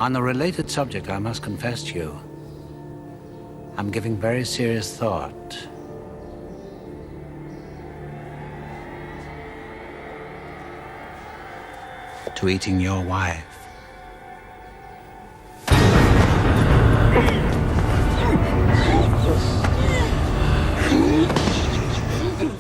On a related subject, I must confess to you, I'm giving very serious thought to eating your wife.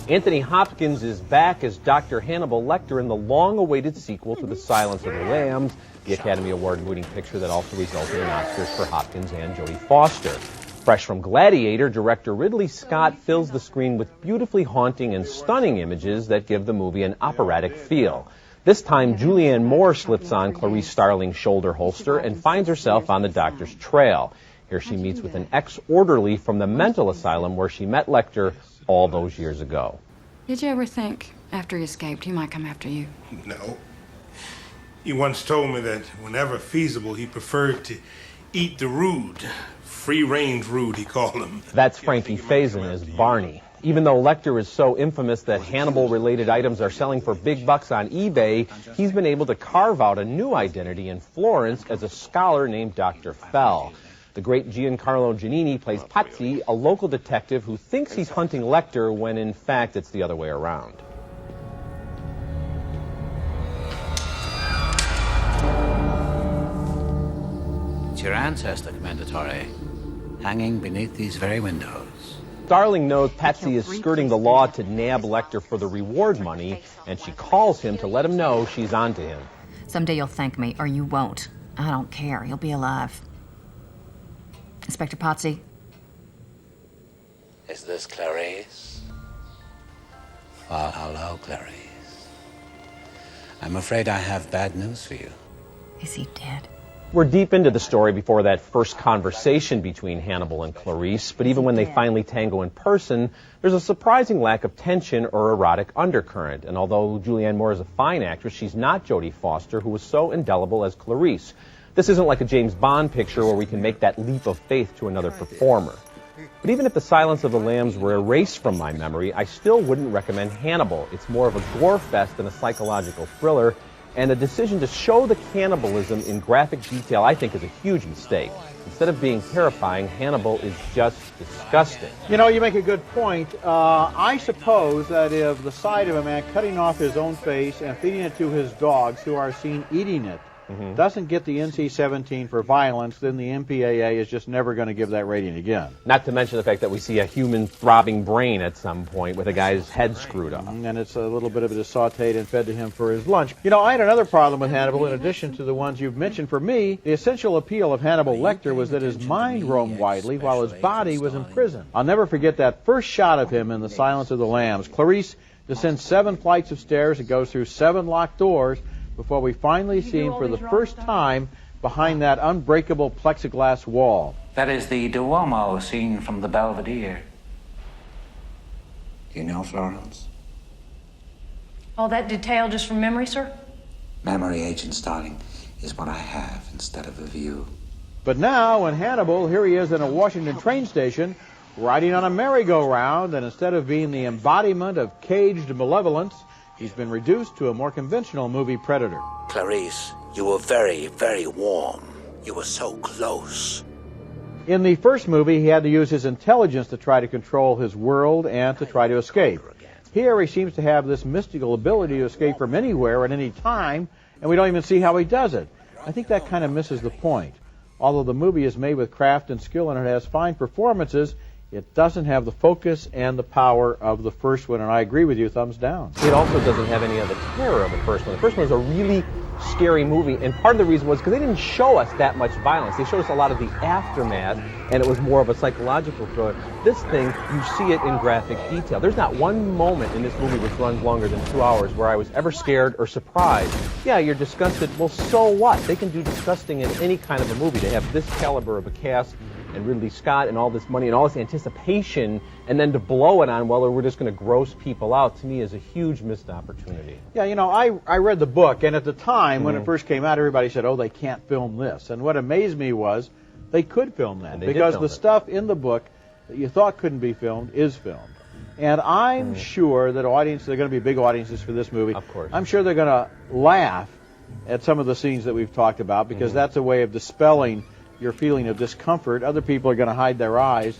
Anthony Hopkins is back as Dr. Hannibal Lecter in the long-awaited sequel to The Silence of the Lambs, the Academy Award-winning picture that also resulted in Oscars for Hopkins and Jodie Foster. Fresh from Gladiator, director Ridley Scott fills the screen with beautifully haunting and stunning images that give the movie an operatic feel. This time, Julianne Moore slips on Clarice Starling's shoulder holster and finds herself on the doctor's trail. Here she meets with an ex-orderly from the mental asylum where she met Lecter all those years ago. Did you ever think, after he escaped, he might come after you? No. He once told me that whenever feasible, he preferred to eat the rude. Free-range rude, he called him. That's Frankie Faison as Barney. Even though Lecter is so infamous that Hannibal-related items are selling for big bucks on eBay, he's been able to carve out a new identity in Florence as a scholar named Dr. Fell. The great Giancarlo Giannini plays Pazzi, a local detective who thinks he's hunting Lecter when in fact it's the other way around. It's your ancestor, Commendatore, hanging beneath these very windows. Starling knows Patsy is skirting the law to nab Lecter for the reward money, and she calls him to let him know she's onto him. Someday you'll thank me, or you won't. I don't care. You'll be alive. Inspector Pazzi. Is this Clarice? Well, hello, Clarice. I'm afraid I have bad news for you. Is he dead? We're deep into the story before that first conversation between Hannibal and Clarice, but even when they finally tango in person, there's a surprising lack of tension or erotic undercurrent. And although Julianne Moore is a fine actress, she's not Jodie Foster, who was so indelible as Clarice. This isn't like a James Bond picture where we can make that leap of faith to another performer. But even if The Silence of the Lambs were erased from my memory, I still wouldn't recommend Hannibal. It's more of a gore fest than a psychological thriller, and the decision to show the cannibalism in graphic detail, I think, is a huge mistake. Instead of being terrifying, Hannibal is just disgusting. You know, you make a good point. I suppose that if the sight of a man cutting off his own face and feeding it to his dogs who are seen eating it doesn't get the NC-17 for violence, then the MPAA is just never going to give that rating again. Not to mention the fact that we see a human throbbing brain at some point with a guy's head screwed up. And it's a little bit of it is sauteed and fed to him for his lunch. You know, I had another problem with Hannibal in addition to the ones you've mentioned. For me, the essential appeal of Hannibal Lecter was that his mind roamed widely while his body was in prison. I'll never forget that first shot of him in The Silence of the Lambs. Clarice descends 7 flights of stairs and goes through 7 locked doors before we finally see him for the first time behind that unbreakable plexiglass wall. That is the Duomo seen from the Belvedere. Do you know, Florence? All that detail just from memory, sir? Memory, Agent Starling, is what I have instead of a view. But now, in Hannibal, here he is in a Washington train station, riding on a merry-go-round, and instead of being the embodiment of caged malevolence, he's been reduced to a more conventional movie predator. Clarice, you were very, very warm. You were so close. In the first movie, he had to use his intelligence to try to control his world and to try to escape. Here, he seems to have this mystical ability to escape from anywhere at any time, and we don't even see how he does it. I think that kind of misses the point. Although the movie is made with craft and skill and it has fine performances, it doesn't have the focus and the power of the first one, and I agree with you, thumbs down. It also doesn't have any of the terror of the first one. The first one was a really scary movie, and part of the reason was because they didn't show us that much violence. They showed us a lot of the aftermath, and it was more of a psychological thriller. This thing, you see it in graphic detail. There's not one moment in this movie which runs longer than 2 hours where I was ever scared or surprised. Yeah, you're disgusted. Well, so what? They can do disgusting in any kind of a movie. They have this caliber of a cast, and Ridley Scott and all this money and all this anticipation, and then to blow it on, well, we're just going to gross people out, to me is a huge missed opportunity. Yeah, you know, I read the book, and at the time when it first came out, everybody said, oh, they can't film this. And what amazed me was they could film that, because the stuff in the book that you thought couldn't be filmed is filmed. And I'm sure that there are going to be big audiences for this movie. Of course. I'm sure they're going to laugh at some of the scenes that we've talked about, because that's a way of dispelling your feeling of discomfort. Other people are going to hide their eyes.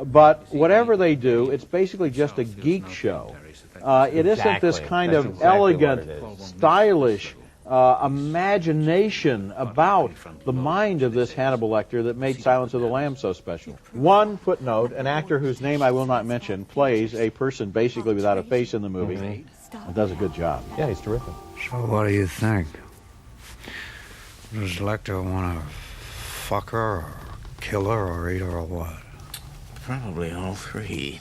But whatever they do, it's basically just a geek show. It isn't this kind That's of exactly what elegant, it is. stylish imagination about the mind of this Hannibal Lecter that made Silence of the Lambs so special. One footnote, an actor whose name I will not mention plays a person basically without a face in the movie and does a good job. Yeah, he's terrific. So what do you think? Does Lecter want to fuck her, or kill her, or eat her, or what? Probably all three.